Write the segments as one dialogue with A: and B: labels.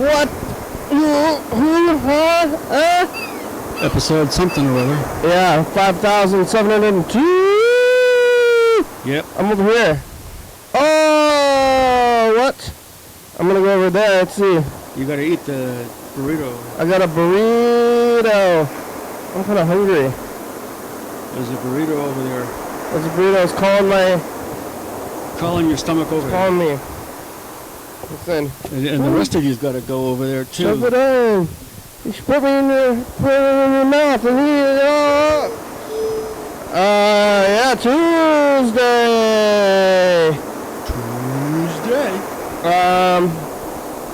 A: What?
B: Episode something or other.
A: Yeah, 5,702.
B: Yep.
A: I'm over here. Oh, what? I'm gonna go over there. Let's see.
B: You gotta eat the burrito.
A: I got a burrito. I'm kind of hungry.
B: There's a burrito over there.
A: There's a burrito. It's
B: calling your stomach over there.
A: calling me. Listen.
B: And the rest of you's gotta go over there too.
A: Shove it in. You should put it in your mouth and eat it all. Yeah, Tuesday.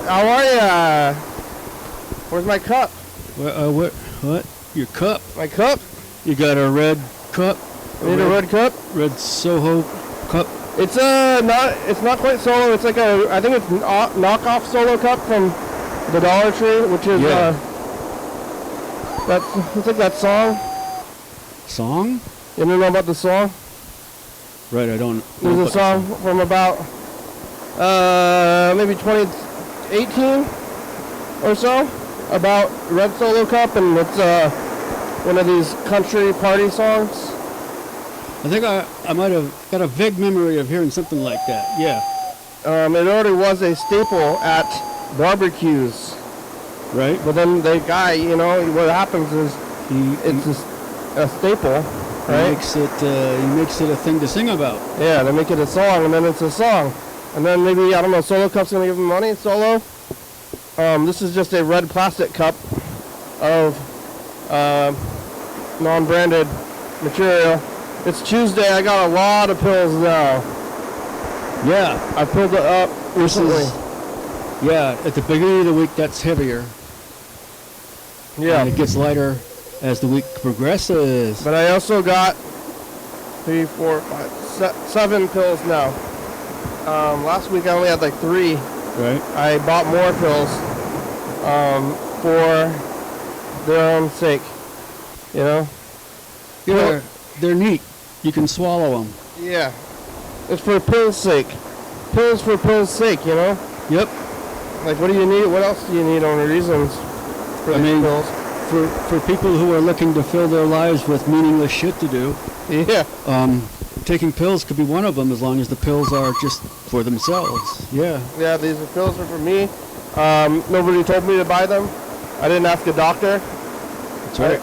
A: How are ya? Where's my cup?
B: What? Your cup?
A: My cup?
B: You got a red cup?
A: I need a red cup?
B: Red Soho cup?
A: It's not quite Solo. It's like I think it's knockoff Solo cup from the Dollar Tree, which is it's like that song.
B: Song?
A: You don't know about the song?
B: Right, I don't.
A: There's a song from about maybe 2018 or so about Red Solo Cup, and it's one of these country party songs.
B: I think I might have got a vague memory of hearing something like that. Yeah.
A: It already was a staple at barbecues.
B: Right.
A: But then the guy, what happens is it's a staple, right?
B: He makes it a thing to sing about.
A: Yeah, they make it a song, and then it's a song. And then maybe, I don't know, Solo Cup's going to give him money, Solo. This is just a red plastic cup of non-branded material. It's Tuesday. I got a lot of pills now.
B: Yeah.
A: I filled it up recently.
B: At the beginning of the week, that's heavier.
A: Yeah.
B: And it gets lighter as the week progresses.
A: But I also got 3, 4, 5, 7 pills now. Last week I only had like 3.
B: Right.
A: I bought more pills for their own sake.
B: They're neat. You can swallow them.
A: Yeah. It's for pills' sake. Pills for pills' sake,
B: Yep.
A: Like, what do you need? What else do you need on reasons for these pills?
B: For people who are looking to fill their lives with meaningless shit to do.
A: Yeah.
B: Taking pills could be one of them, as long as the pills are just for themselves. Yeah.
A: Yeah, these pills are for me. Nobody told me to buy them. I didn't ask a doctor.
B: That's right.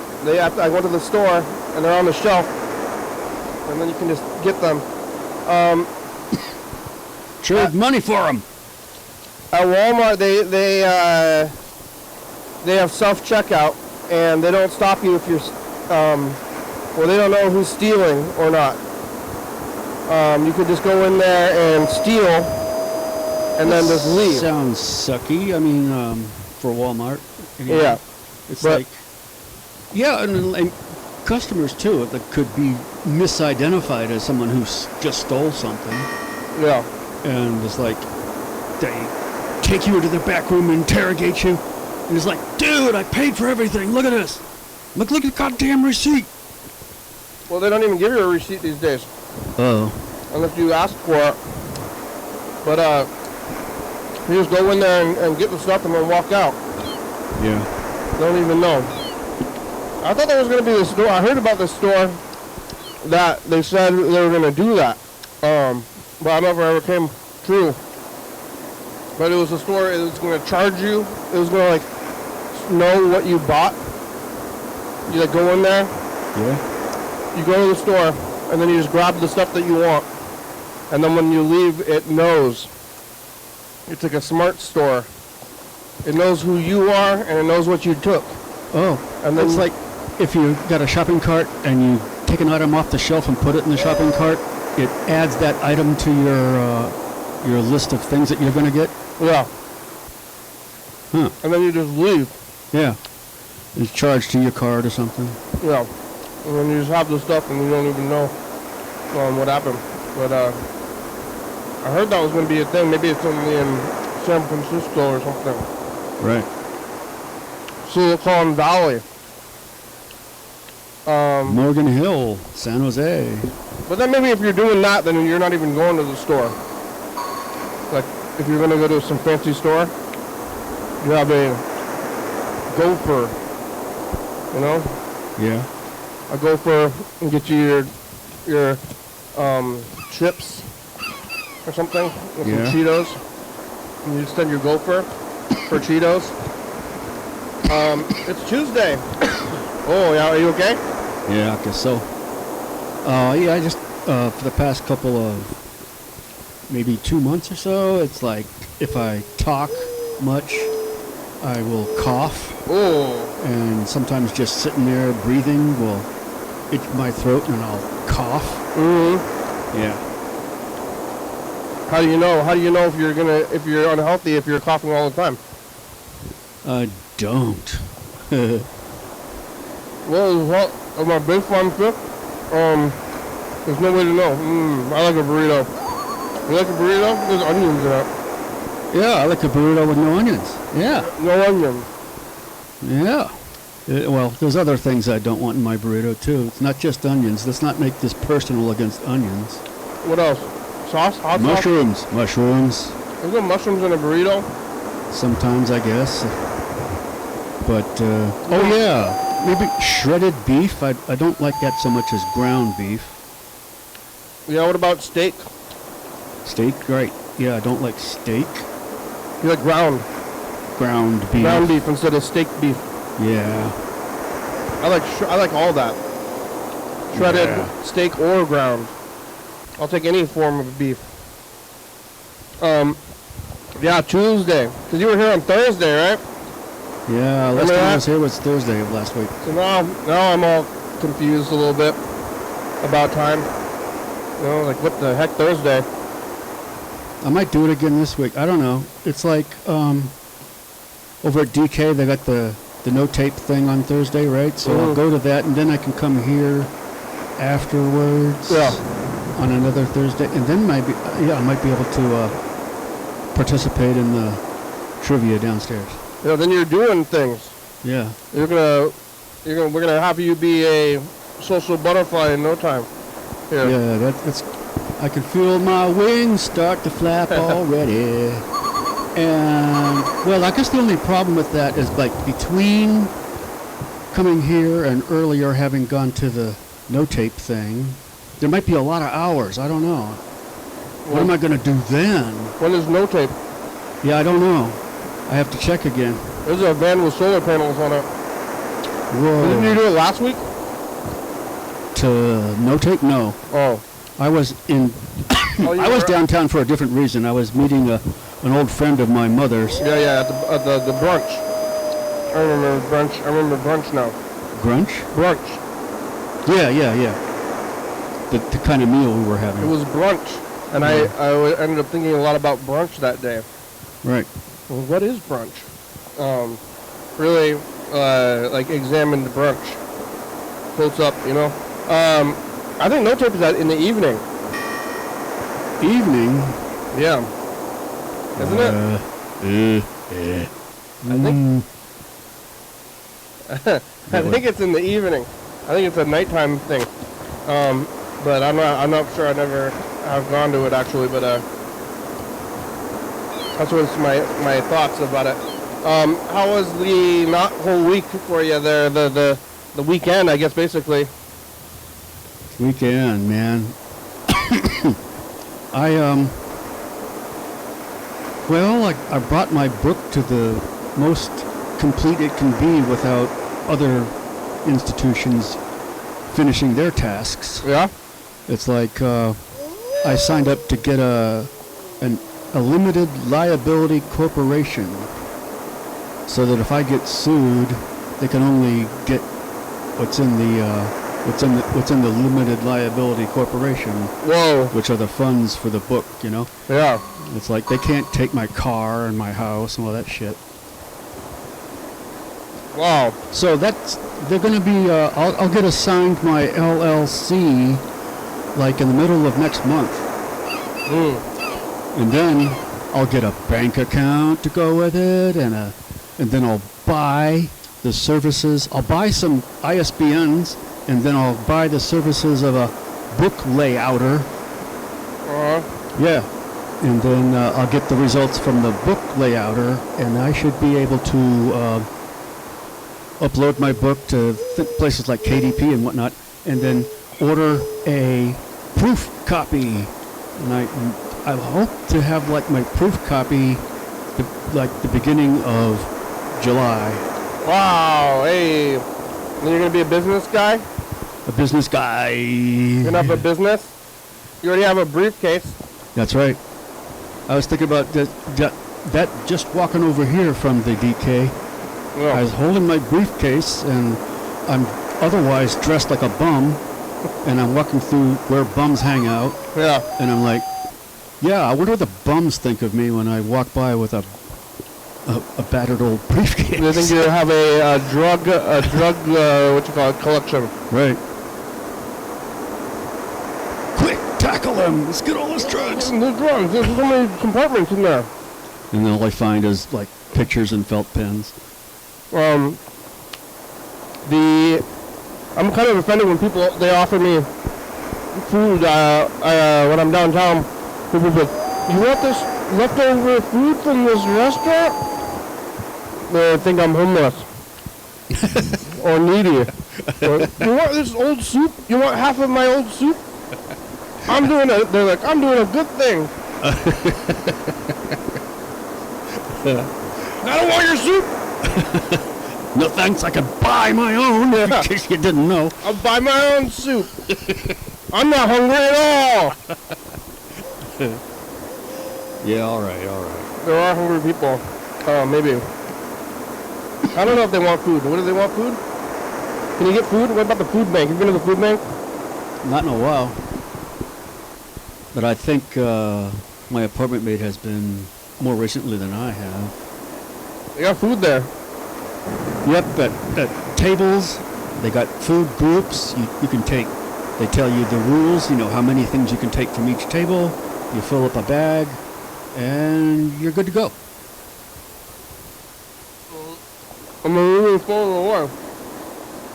A: I went to the store, and they're on the shelf, and then you can just get them.
B: Trade money for them.
A: At Walmart, they have self-checkout, and they don't stop you if you're, they don't know who's stealing or not. You could just go in there and steal, and then just leave.
B: Sounds sucky. I mean, for Walmart. Anyway,
A: yeah.
B: It's and customers too that could be misidentified as someone who just stole something.
A: Yeah.
B: And it's like they take you into the back room and interrogate you, and it's like, dude, I paid for everything. Look at this. Look at the goddamn receipt.
A: Well, they don't even give you a receipt these days.
B: Oh.
A: Unless you ask for it. But you just go in there and get the stuff and then walk out.
B: Yeah.
A: Don't even know. I thought there was going to be this store. I heard about this store that they said they were going to do that. But I never ever came true. But it was a store, it was going to charge you. It was going to know what you bought. You go in there.
B: Yeah.
A: You go to the store, and then you just grab the stuff that you want. And then when you leave, it knows. It's like a smart store. It knows who you are, and it knows what you took.
B: Oh,
A: and then
B: it's like if you got a shopping cart and you take an item off the shelf and put it in the shopping cart, it adds that item to your list of things that you're going to get.
A: Yeah.
B: Huh.
A: And then you just leave.
B: Yeah. It's charged to your card or something.
A: Yeah. And then you just have the stuff and you don't even know what happened. But I heard that was going to be a thing. Maybe it's only in San Francisco or something.
B: Right.
A: Silicon Valley.
B: Morgan Hill, San Jose.
A: But then maybe if you're doing that, then you're not even going to the store. Like, if you're going to go to some fancy store, You have a gopher, you know?
B: Yeah.
A: A gopher and get you your chips or something with
B: Yeah.
A: some Cheetos. And you extend your gopher for Cheetos. It's Tuesday. Oh, yeah, are you okay?
B: Yeah, I guess so. Yeah, I just, for the past couple of, maybe 2 months or so, it's like, if I talk much, I will cough.
A: Oh.
B: And sometimes just sitting there breathing will itch my throat and I'll cough.
A: Mm-hmm.
B: Yeah.
A: How do you know? How do you know if you're unhealthy if you're coughing all the time?
B: Don't.
A: Well, on my big farm trip, there's no way to know. I like a burrito. You like a burrito? There's onions in it.
B: Yeah, I like a burrito with no onions. Yeah.
A: No onions.
B: Yeah. Well, there's other things I don't want in my burrito, too. It's not just onions. Let's not make this personal against onions.
A: What else? Sauce? Hot
B: mushrooms.
A: sauce?
B: Mushrooms.
A: Is there mushrooms in a burrito?
B: Sometimes, I guess. But, oh yeah, maybe shredded beef. I don't like that so much as ground beef.
A: Yeah, what about steak?
B: Steak, great. Yeah, I don't like steak.
A: You like ground
B: beef.
A: Ground beef instead of steak beef.
B: Yeah.
A: I like all that. Shredded,
B: Yeah.
A: steak, or ground. I'll take any form of beef. Yeah, Tuesday. Because you were here on Thursday, right?
B: Yeah, last time I was here was Thursday of last week.
A: So now I'm all confused a little bit about time. You know, like what the heck, Thursday?
B: I might do it again this week. I don't know. It's like over at DK they got the no tape thing on Thursday, right? So I'll go to that and then I can come here afterwards.
A: Yeah.
B: On another Thursday, and then I might be able to participate in the trivia downstairs.
A: Yeah, then you're doing things.
B: Yeah.
A: We're gonna have you be a social butterfly in no time. Here.
B: Yeah, that's. I can feel my wings start to flap already. And well, I guess the only problem with that is like between coming here and earlier having gone to the no tape thing, there might be a lot of hours. I don't know. What am I going to do then?
A: When is no tape?
B: Yeah, I don't know. I have to check again.
A: There's a van with solar panels on it.
B: Whoa.
A: Didn't you do it last week?
B: To no tape? No.
A: Oh.
B: I was in. I was downtown for a different reason. I was meeting an old friend of my mother's.
A: Yeah, at the brunch. I remember brunch. I remember brunch now.
B: Grunch?
A: Brunch.
B: Yeah. The kind of meal we were having.
A: It was brunch, and I ended up thinking a lot about brunch that day.
B: Right.
A: Well, what is brunch? Really, like examined brunch. Close up, you know. I think no tape is in the evening.
B: Evening?
A: Yeah. Isn't it? I think. I think it's in the evening. I think it's a nighttime thing. But I'm not sure. I never have gone to it actually. But that's what's my thoughts about it. How was the not whole week for you there? The weekend, I guess, basically.
B: Weekend, man. I brought my book to the most complete it can be without other institutions finishing their tasks.
A: Yeah.
B: It's like I signed up to get a limited liability corporation, so that if I get sued, they can only get what's in the limited liability corporation.
A: Whoa.
B: Which are the funds for the book, you know?
A: Yeah.
B: It's like they can't take my car and my house and all that shit.
A: Wow.
B: So they're going to be, I'll get assigned my LLC like in the middle of next month. And then I'll get a bank account to go with it, and then I'll buy the services. I'll buy some ISBNs, and then I'll buy the services of a book layouter.
A: Uh-huh.
B: Yeah. And then I'll get the results from the book layouter, and I should be able to upload my book to places like KDP and whatnot, and then order a proof copy. And I hope to have like my proof copy like the beginning of July.
A: Wow, hey. Then you're going to be a business guy?
B: A business guy.
A: You're going to have a business? You already have a briefcase.
B: That's right. I was thinking about that just walking over here from the DK.
A: Yeah.
B: I was holding my briefcase, and I'm otherwise dressed like a bum, and I'm walking through where bums hang out.
A: Yeah.
B: And I'm like, yeah, I wonder what the bums think of me when I walk by with a battered old briefcase.
A: They think you have a drug, what you call it, collection.
B: Right. Quick, tackle them. Let's get all those drugs.
A: There's drugs. There's so many compartments in there.
B: And then all I find is like pictures and felt pens.
A: I'm kind of offended when people, they offer me food when I'm downtown. People be like, you want this leftover food from this restaurant? They think I'm homeless or needy. Or, you want this old soup? You want half of my old soup? They're like, I'm doing a good thing. I don't want your soup.
B: No thanks, I can buy my own, in case you didn't know.
A: I'll buy my own soup. I'm not hungry at all.
B: Yeah, all right.
A: There are hungry people. Maybe. I don't know if they want food. What do they want, food? Can you get food? What about the food bank? You been to the food bank?
B: Not in a while. But I think my apartment mate has been more recently than I have.
A: They got food there.
B: Yep, at tables, they got food groups. You can take, they tell you the rules, how many things you can take from each table. You fill up a bag, and you're good to go.
A: I'm really full of the water.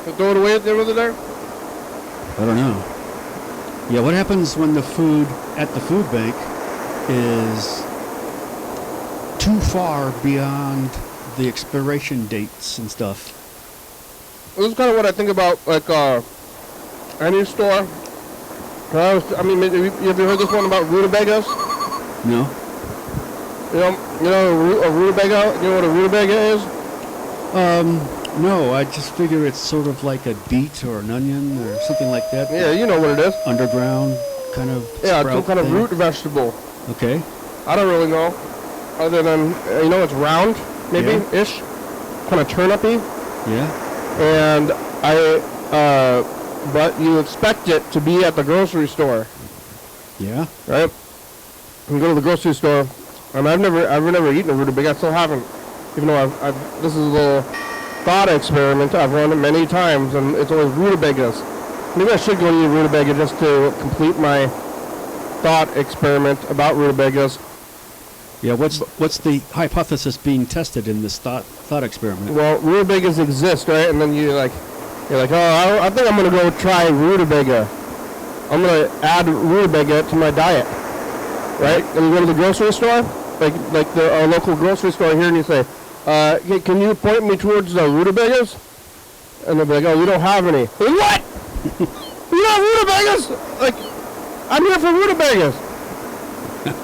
A: They throw it away at the end of the day?
B: I don't know. Yeah, what happens when the food at the food bank is too far beyond the expiration dates and stuff?
A: This is kind of what I think about, like, any store. You ever heard this one about rutabagas?
B: No.
A: A rutabaga? You know what a rutabaga is?
B: No, I just figure it's sort of like a beet or an onion or something like that.
A: Yeah, you know what it is.
B: Underground kind of
A: Yeah, it's some kind of
B: thing.
A: root vegetable.
B: Okay.
A: I don't really know. Other than, it's round, maybe-ish. Kind of turnipy.
B: Yeah.
A: And but you expect it to be at the grocery store.
B: Yeah.
A: Right? You go to the grocery store, and I've never eaten a rutabaga. I still haven't. Even though this is a little thought experiment. I've run it many times, and it's always rutabagas. Maybe I should go eat a rutabaga just to complete my thought experiment about rutabagas.
B: Yeah, what's the hypothesis being tested in this thought experiment?
A: Well, rutabagas exist, right? And then you're like, oh, I think I'm gonna go try rutabaga. I'm gonna add rutabaga to my diet, right? And you go to the grocery store, like the local grocery store here, and you say, hey, can you point me towards the rutabagas? And they'll be like, oh, we don't have any. What? You don't have rutabagas? Like, I'm here for rutabagas.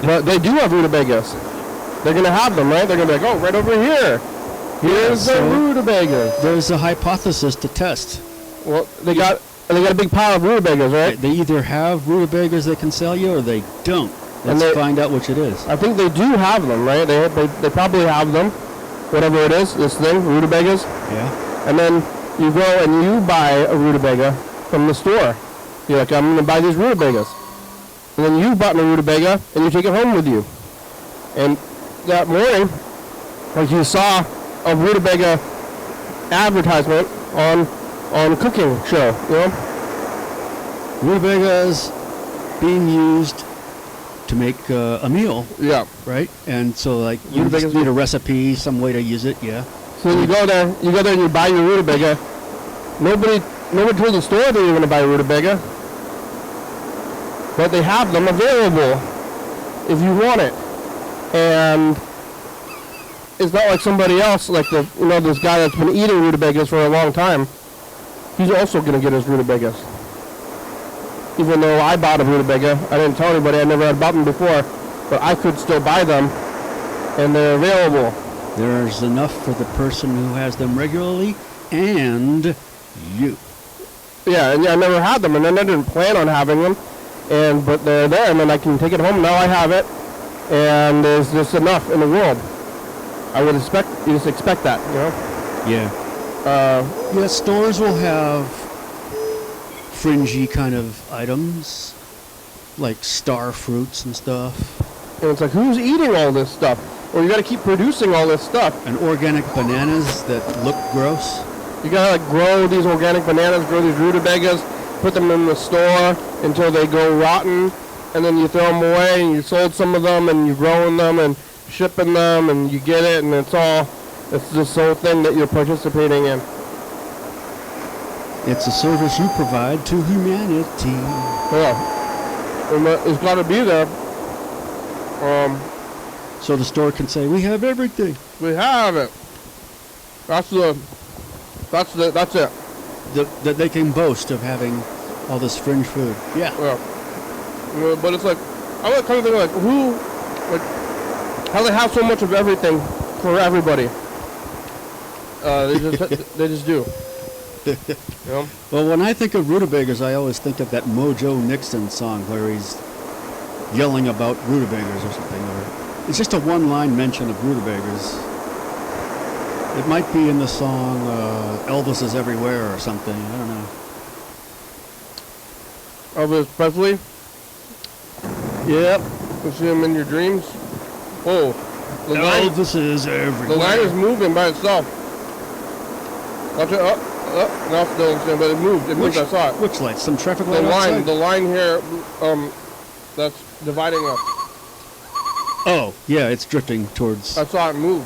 A: But they do have rutabagas. They're going to have them, right? They're going to be like, oh, right over here. Here's the rutabagas.
B: There's a hypothesis to test.
A: Well, they got a big pile of rutabagas, right?
B: They either have rutabagas they can sell you, or they don't. Let's find out which it is.
A: I think they do have them, right? They probably have them. Whatever it is, this thing, rutabagas.
B: Yeah.
A: And then you go and you buy a rutabaga from the store. You're like, I'm going to buy these rutabagas. And then you bought a rutabaga and you take it home with you. And that morning, like you saw a rutabaga advertisement on cooking show,
B: Rutabagas being used to make a meal.
A: Yeah.
B: Right? And so, like, you just need a recipe, some way to use it, yeah.
A: So you go there and you buy your rutabaga. Nobody told the store that you were going to buy a rutabaga. But they have them available if you want it. And it's not like somebody else, like this guy that's been eating rutabagas for a long time. He's also going to get his rutabagas. Even though I bought a rutabaga, I didn't tell anybody, I never had bought them before, but I could still buy them, and they're available.
B: There's enough for the person who has them regularly and you.
A: Yeah, and I never had them, and then I didn't plan on having them, but they're there, and then I can take it home. Now I have it, and there's just enough in the world. I would you just expect that,
B: Yeah. Yeah, stores will have fringy kind of items, like star fruits and stuff.
A: And it's like, who's eating all this stuff? Or you got to keep producing all this stuff.
B: And organic bananas that look gross.
A: You got to grow these organic bananas, grow these rutabagas, put them in the store until they go rotten, and then you throw them away, and you sold some of them, and you're growing them and shipping them, and you get it, and it's this whole thing that you're participating in.
B: It's a service you provide to humanity.
A: Yeah. And it's got to be there.
B: So the store can say, we have everything.
A: We have it. That's it.
B: That they can boast of having all this fringe food. Yeah.
A: But it's like, I would kind of think like, how they have so much of everything for everybody. They just do.
B: Well, when I think of rutabagas, I always think of that Mojo Nixon song where he's yelling about rutabagas or something. Or it's just a one-line mention of rutabagas. It might be in the song Elvis is Everywhere or something. I don't know.
A: Elvis Presley? Yep. You see him in your dreams? Oh.
B: Elvis is everywhere.
A: The line is moving by itself. Watch it. Now it's still insane, but it moved. It moved, I saw it.
B: Which light? Some traffic light outside?
A: The line here, that's dividing us.
B: Oh, yeah, it's drifting towards...
A: I saw it move.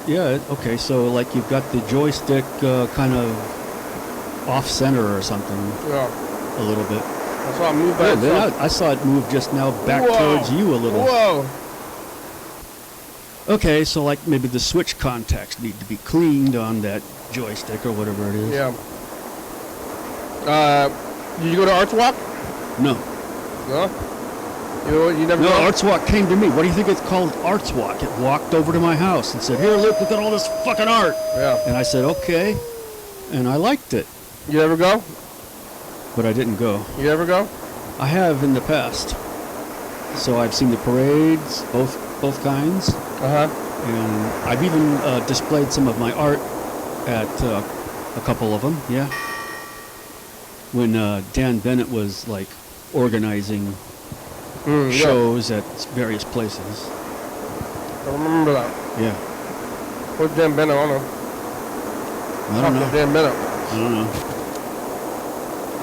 B: Yeah, okay, so like you've got the joystick kind of off-center or something.
A: Yeah.
B: A little bit.
A: I saw it move by itself.
B: I saw it move just now back towards you a little.
A: Whoa!
B: Okay, so like maybe the switch contacts need to be cleaned on that joystick or whatever it is.
A: Yeah. Did you go to Arts Walk?
B: No.
A: No? You never
B: No,
A: go?
B: Arts Walk came to me. What do you think it's called, Arts Walk? It walked over to my house and said, here, look at all this fucking art.
A: Yeah.
B: And I said, okay. And I liked it.
A: You ever go?
B: But I didn't go.
A: You ever go?
B: I have in the past. So I've seen the parades, both kinds.
A: Uh-huh.
B: And I've even displayed some of my art at a couple of them, yeah. When Dan Bennett was like organizing shows at various places.
A: I remember that.
B: Yeah.
A: Where's Dan Bennett? I don't know.
B: I don't know.
A: Dan Bennett.
B: I don't know.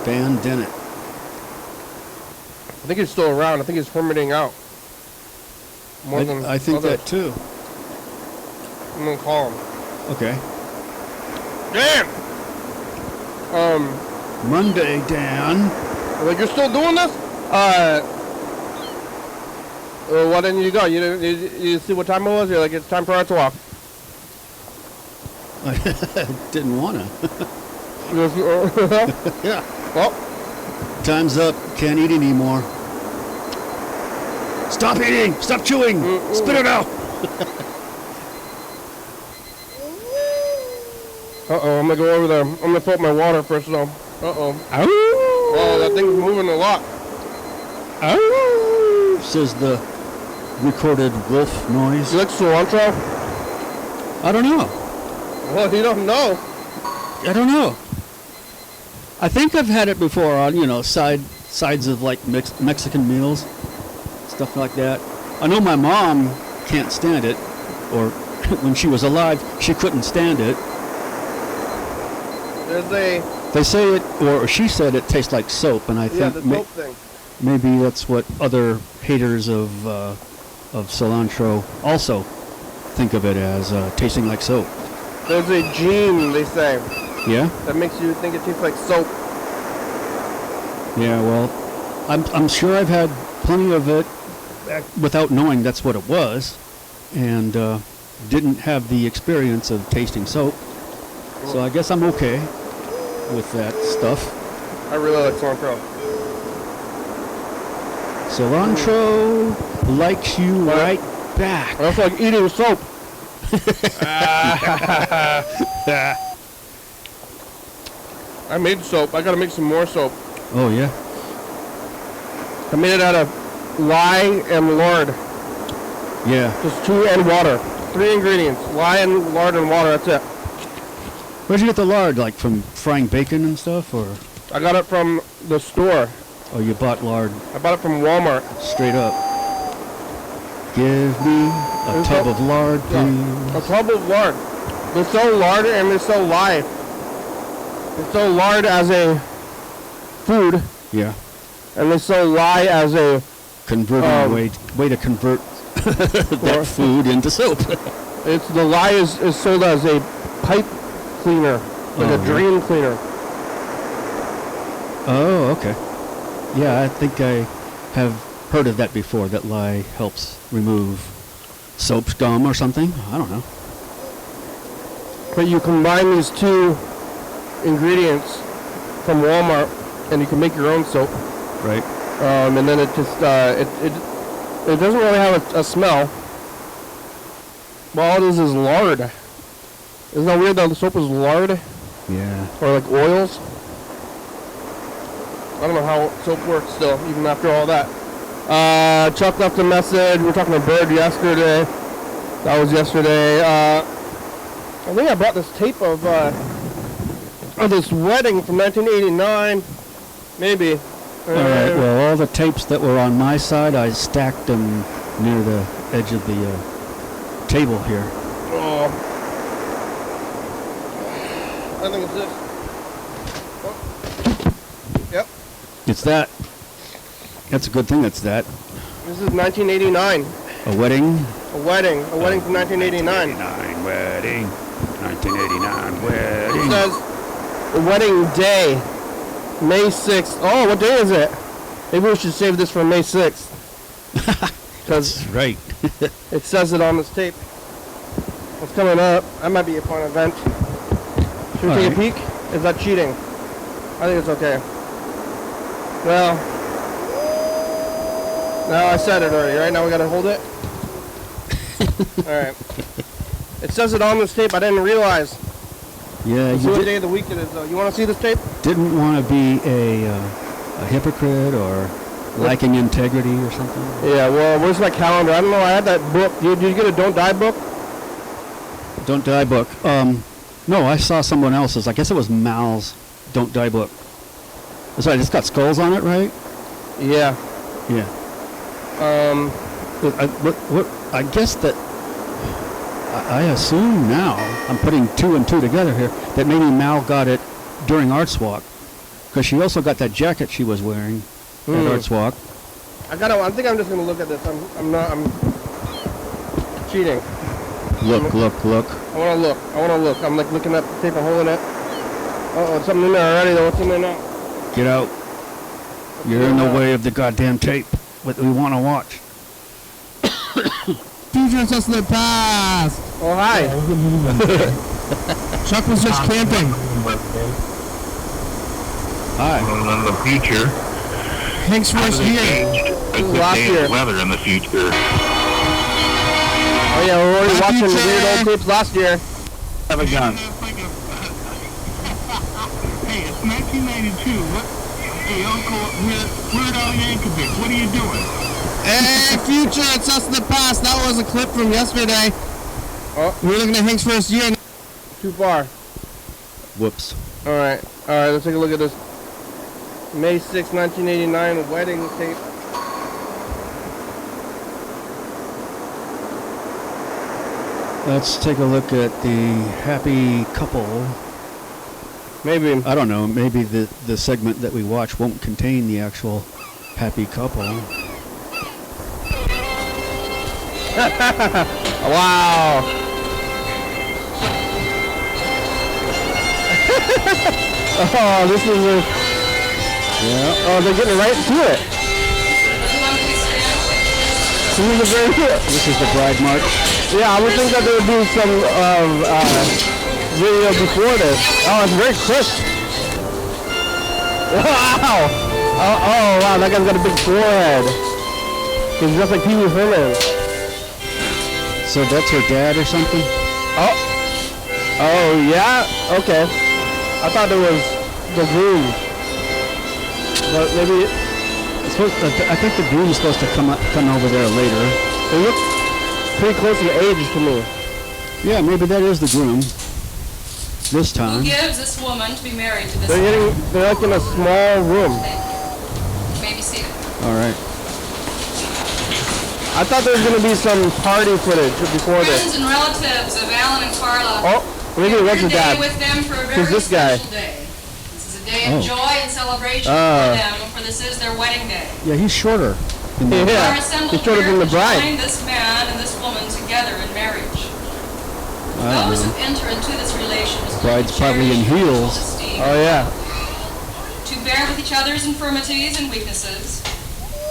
B: Dan Dennett.
A: I think he's still around. I think he's permitting out.
B: I think that too.
A: I'm gonna call him.
B: Okay.
A: Dan!
B: Monday, Dan.
A: Like, you're still doing this? Why didn't you go? You see what time it was? You're like, it's time for Arts Walk.
B: I didn't want to.
A: Yeah. Well.
B: Time's up. Can't eat anymore. Stop eating! Stop chewing! Spit it out!
A: Uh-oh, I'm going to go over there. I'm going to fill up my water first, though. Uh-oh.
B: Ow!
A: Oh, that thing's moving a lot.
B: Ow! Says the recorded wolf noise.
A: You like cilantro?
B: I don't know.
A: Well, you don't know.
B: I don't know. I think I've had it before on, sides of like Mexican meals, stuff like that. I know my mom can't stand it, or when she was alive, she couldn't stand it. They say it, or she said it tastes like soap, and I think
A: the soap thing.
B: Maybe that's what other haters of cilantro also think of it as, tasting like soap.
A: There's a gene, they say.
B: Yeah?
A: That makes you think it tastes like soap.
B: Yeah, well, I'm sure I've had plenty of it without knowing that's what it was, and didn't have the experience of tasting soap. So I guess I'm okay with that stuff.
A: I really like cilantro.
B: Cilantro likes you right back.
A: I also like eating soap. I made soap. I gotta make some more soap.
B: Oh, yeah?
A: I made it out of lye and lard.
B: Yeah.
A: Just 2 and water. 3 ingredients. Lye and lard and water, that's it.
B: Where'd you get the lard? Like from frying bacon and stuff, or?
A: I got it from the store.
B: Oh, you bought lard
A: I bought it from Walmart.
B: straight up. Give me a tub of lard, please.
A: A tub of lard. They sell lard and they sell lye. They sell lard as a food,
B: Yeah.
A: and they sell lye as a...
B: Converting way to convert that food into soap.
A: It's the lye is sold as a pipe cleaner, like a drain cleaner.
B: Oh, okay. Yeah, I think I have heard of that before, that lye helps remove soap scum or something. I don't know.
A: But you combine these 2 ingredients from Walmart, and you can make your own soap.
B: Right.
A: And then it just it doesn't really have a smell. Well, all it is lard. Isn't that weird that the soap is lard?
B: Yeah.
A: Or like oils? I don't know how soap works still, even after all that. Chuck left a message. We were talking to Bird yesterday. That was yesterday. I think I brought this tape of this wedding from 1989. Maybe.
B: All right. Well, all the tapes that were on my side, I stacked them near the edge of the table here.
A: Oh. I think it's this. Oh. Yep.
B: It's that. That's a good thing. That's that.
A: This is 1989.
B: A wedding.
A: A wedding from 1989.
B: 1989 wedding. 1989 wedding.
A: It says wedding day, May 6th. Oh, what day is it? Maybe we should save this for May 6th. Because
B: right.
A: it says it on this tape. What's coming up? That might be a fun event. Should we take a peek? Is that cheating? I think it's okay. Well, now I said it already, right? Now we gotta hold it? Alright. It says it on this tape. I didn't realize.
B: Yeah,
A: Let's see what day of the week it is, though. You want to see this tape?
B: Didn't want to be a hypocrite or lacking integrity or something.
A: Yeah, well, where's my calendar? I don't know. I had that book. Did you get a Don't Die book?
B: Don't Die book. No, I saw someone else's. I guess it was Mal's Don't Die book. That's right. It's got skulls on it, right?
A: Yeah.
B: Yeah. I guess that I assume now, I'm putting 2 and 2 together here, that maybe Mal got it during Arts Walk, because she also got that jacket she was wearing at Arts Walk.
A: I think I'm just gonna look at this. I'm cheating.
B: Look.
A: I wanna look. I'm like looking at the tape. I'm holding it. Oh, there's something in there already though. What's in there now?
B: Get out. You're in the way of the goddamn tape. What we want to watch.
C: Future just in the past.
A: Oh, hi.
C: Chuck was just camping.
B: Hi.
D: In the future.
C: Hank's first year.
A: Last year.
D: Weather in the future.
A: Oh yeah, we're already watching the weird old tapes last year.
D: Have a gun.
C: Hey, it's 1992. What? Hey, Uncle Weird Al Yankovic, what are you doing?
A: Hey, future, it's us in the past. That was a clip from yesterday. Oh, we're looking at Hank's first year. Too far.
B: Whoops.
A: All right, let's take a look at this. May 6, 1989 wedding tape.
B: Let's take a look at the happy couple.
A: Maybe.
B: I don't know. Maybe the segment that we watch won't contain the actual happy couple.
A: Wow. Oh, this is a...
B: Yeah.
A: Oh, they're getting right to it. This is a very
B: This is the bride march.
A: yeah. I would think that there would be some video before this. Oh, it's very quick. Wow. Oh wow, that guy's got a big forehead. He's just like Pee Wee Herman.
B: So that's her dad or something?
A: Oh yeah. Okay. I thought it was the groom, but maybe
B: I think the groom is supposed to come over there later.
A: it looks pretty close in age to me.
B: Yeah, maybe that is the groom. This
E: Who
B: time.
E: gives this woman to be married to this
A: They're like in a small room.
E: You may be seated.
B: All right.
A: I thought there was gonna be some party footage before
E: Friends
A: this.
E: and relatives of Alan and Carla.
A: Oh, maybe it was
E: Your
A: his
E: day
A: dad.
E: with them for a
A: Who's
E: very
A: this guy?
E: special day. This is a day of
B: Oh.
E: joy and celebration for them, for this is their wedding day.
B: Yeah, he's shorter. Than the-
E: They are
A: Yeah,
E: assembled
A: he's shorter
E: here
A: than the
E: to
A: bride.
E: join this man and this woman together in marriage.
B: I don't
E: Those
B: know.
E: who enter into this relationship
B: Bride's
E: will
B: probably in
E: cherish mutual
B: heels.
E: esteem,
A: Oh yeah.
E: to bear with each other's infirmities and weaknesses,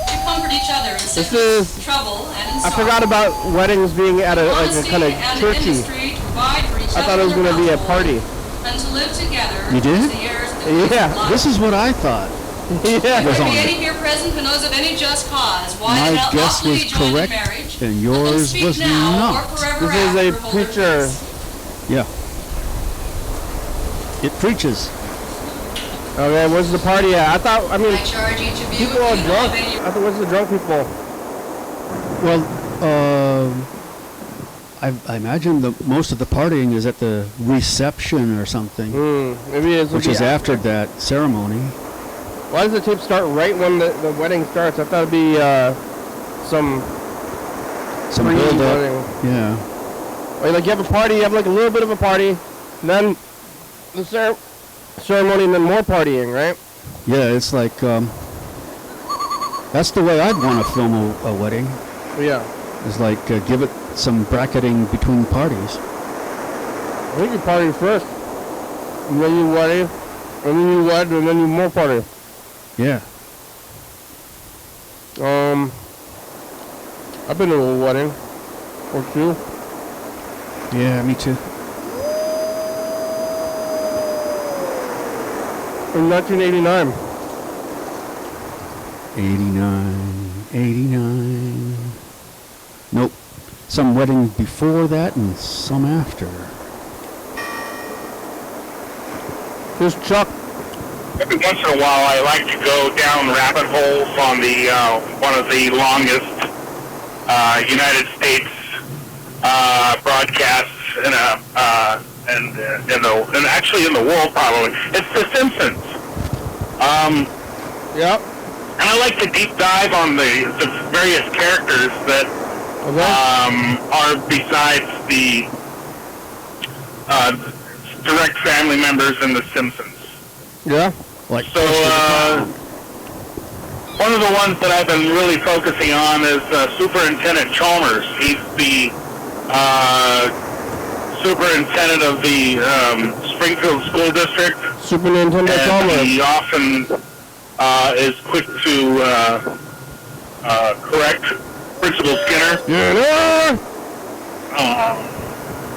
E: to comfort each other in sickness,
A: is-
E: trouble, and in
A: I
E: sorrow.
A: forgot about weddings being at a like a
E: Honesty
A: kind of
E: and
A: churchy.
E: industry to provide for each
A: I
E: other
A: thought it was
E: and
A: gonna
E: their
A: be a
E: household,
A: party.
E: and to live together
B: You did?
E: as the heirs of the
A: Yeah.
E: kingdom of life.
B: This is what I thought.
A: Yeah.
B: was
E: There
B: on
E: be
B: it.
E: any here present who knows of any just cause why
B: My
E: they not
B: guess
E: lawfully
B: was
E: be joined in
B: correct,
E: marriage,
B: and
E: let them
B: yours
E: speak
B: was
E: now
B: not.
E: or forever
A: This is
E: after
A: a
E: hold their
A: preacher.
E: peace.
B: Yeah. It preaches.
A: Okay, where's the party at? I mean,
E: I charge each of you
A: people are
E: if you know
A: drunk.
E: of any
A: I thought, where's the drunk people?
B: Well, I imagine most of the partying is at the reception or something,
A: Maybe it's
B: which is after that ceremony.
A: Why does the tape start right when the wedding starts? I thought it'd be some
B: Some build up.
A: wedding.
B: Yeah.
A: Or like you have a party, you have like a little bit of a party, then the ceremony, and then more partying, right?
B: Yeah, it's like, that's the way I'd want to film a wedding.
A: Yeah.
B: Is like, give it some bracketing between parties.
A: I think you party first, and then you wedding, and then you wed, and then you more party.
B: Yeah.
A: I've been to a wedding or two.
B: Yeah, me too.
A: In 1989.
B: 89. Nope. Some wedding before that and some after.
A: Here's Chuck.
D: Every once in a while, I like to go down rabbit holes on the one of the longest United States broadcasts and actually in the world probably. It's The Simpsons.
A: Yep.
D: And I like to deep dive on the various characters that are besides the direct family members in The Simpsons.
A: Yeah.
B: Like,
D: So, one of the ones that I've been really focusing on is Superintendent Chalmers. He's the superintendent of the Springfield School District.
A: Super Nintendo
D: And
A: Chalmers.
D: he often is quick to correct Principal Skinner.
A: Yeah.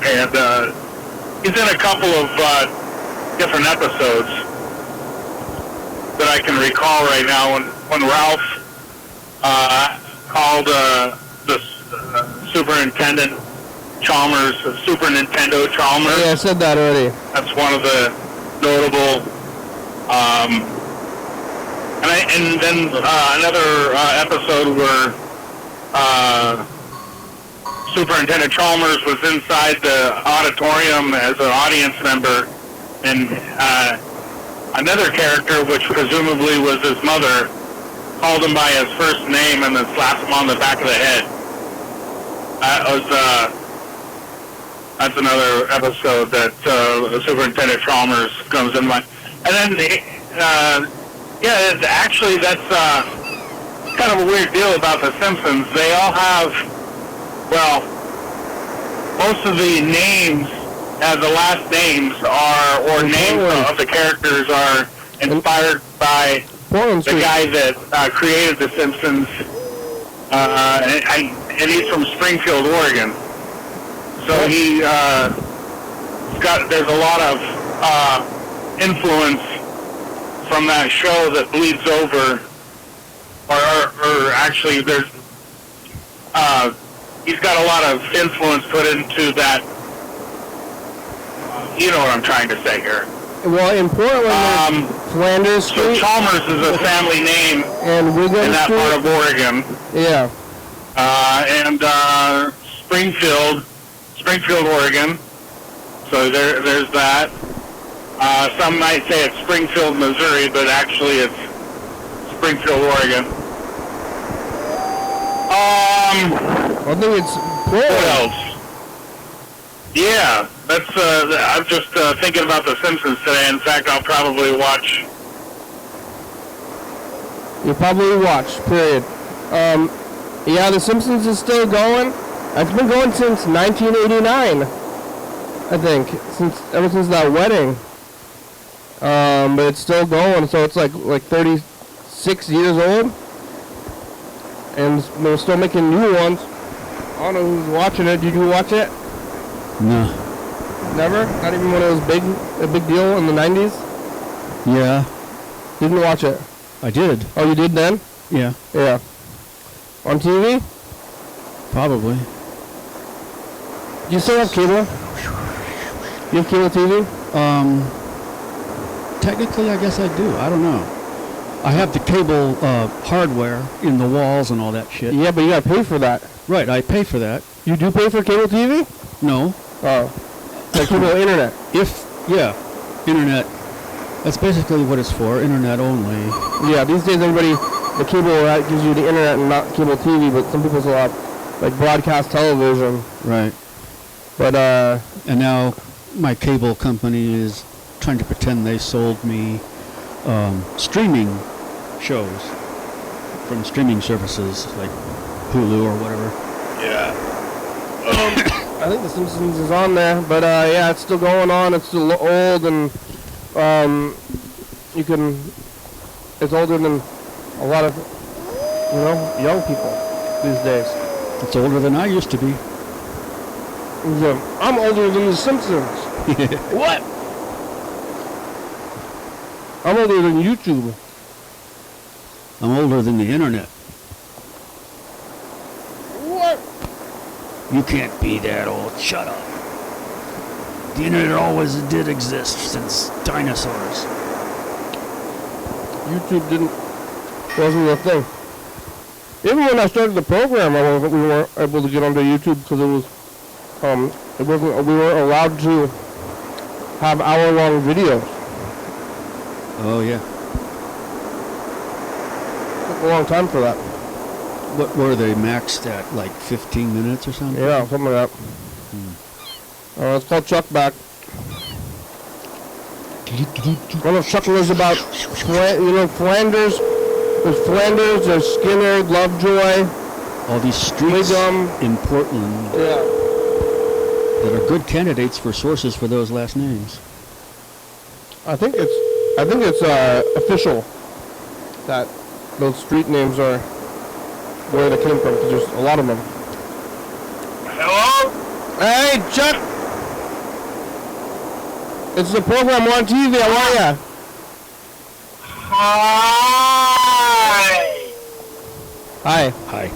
D: And he's in a couple of different episodes that I can recall right now. When Ralph called the superintendent Chalmers, Super Nintendo Chalmers.
A: Yeah, I said that already.
D: That's one of the notable. And then another episode where Superintendent Chalmers was inside the auditorium as an audience member, and another character, which presumably was his mother, called him by his first name and then slapped him on the back of the head. That's another episode that Superintendent Chalmers comes in mind. And then, actually that's kind of a weird deal about The Simpsons. They all have, well, most of the names, the last names are, or names of the characters are inspired by
A: Portland
D: the
A: Street.
D: guy that created The Simpsons, and he's from Springfield, Oregon. So there's a lot of influence from that show that bleeds over, or actually he's got a lot of influence put into that. You know what I'm trying to say here.
A: Well, in Portland, Flanders
D: So
A: Street.
D: Chalmers is a family name
A: And Wigan
D: in that
A: Street.
D: part of Oregon.
A: Yeah.
D: And Springfield, Oregon. So there's that. Some might say it's Springfield, Missouri, but actually it's Springfield, Oregon.
A: I think it's
D: What
A: Portland.
D: else? Yeah, that's. I'm just thinking about The Simpsons today. In fact, I'll probably watch.
A: You probably watch, period. Yeah, The Simpsons is still going. It's been going since 1989, I think, ever since that wedding. But it's still going, so it's like 36 years old, and they're still making new ones. I don't know who's watching it. Did you watch it?
B: No.
A: Never? Not even when it was a big deal in the 90s?
B: Yeah,
A: Didn't watch it.
B: I did.
A: Oh, you did then?
B: Yeah,
A: Yeah. On TV?
B: probably.
A: Do you still have cable? You have cable TV?
B: Technically, I guess I do. I don't know. I have the cable hardware in the walls and all that shit.
A: Yeah, but you gotta pay for that.
B: Right, I pay for that.
A: You do pay for cable TV?
B: No.
A: Oh. Like cable internet.
B: Internet. That's basically what it's for, internet only.
A: Yeah, these days everybody, the cable gives you the internet and not cable TV, but some people still have like broadcast television.
B: Right.
A: But
B: And now my cable company is trying to pretend they sold me streaming shows from streaming services like Hulu or whatever.
D: Yeah.
A: I think The Simpsons is on there, but yeah, it's still going on. It's still old, and it's older than a lot of, young people these days.
B: It's older than I used to be.
A: So, I'm older than The Simpsons. What? I'm older than YouTube.
B: I'm older than the internet.
A: What?
B: You can't be that old. Shut up. The internet always did exist since dinosaurs.
A: YouTube wasn't a thing. Even when I started the program, we weren't able to get onto YouTube because we weren't allowed to have hour-long videos.
B: Oh, yeah.
A: Took a long time for that.
B: What were they maxed at, like 15 minutes or something?
A: Yeah, something like that. It's called Chuck Back. One of Chuck was about, Flanders. There's Flanders, there's Skinner, Lovejoy.
B: All these streets
A: Wiggum.
B: in Portland
A: Yeah.
B: that are good candidates for sources for those last names.
A: I think it's official that those street names are where they came from, because there's a lot of them.
D: Hello?
A: Hey, Chuck! It's the program on TV, how are ya?
D: Hi.
A: Hi.
B: Hi.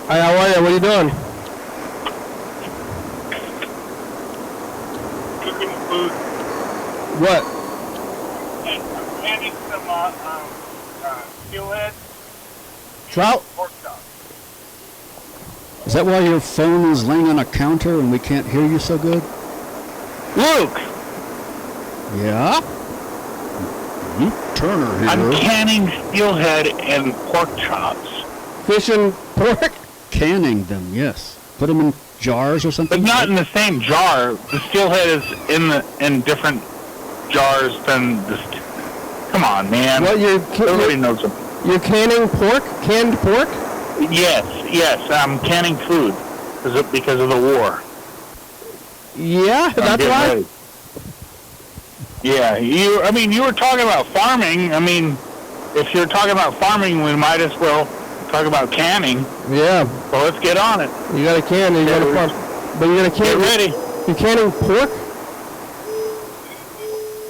A: Hi, how are ya? What are you doing?
D: Cooking food.
A: What?
D: And I'm canning some steelhead
A: Trout?
D: pork chop.
B: Is that why your phone is laying on a counter and we can't hear you so good?
D: Luke,
B: Yeah? Turner here.
D: I'm canning steelhead and pork chops.
A: Fish and pork?
B: Canning them, yes. Put them in jars or
D: But
B: something?
D: not in the same jar. The steelhead is in different jars than the... Come on, man.
A: What,
D: Everybody knows them.
A: you're canning pork? Canned pork?
D: Yes, I'm canning food because of the war.
A: Yeah,
D: I'm
A: that's
D: getting
A: why?
D: ready. Yeah, you were talking about farming. I mean, if you're talking about farming, we might as well Talk about canning.
A: Yeah.
D: Well, let's get on it.
A: You got a can and you got a farm. But you're gonna can.
D: Get ready.
A: You're canning pork?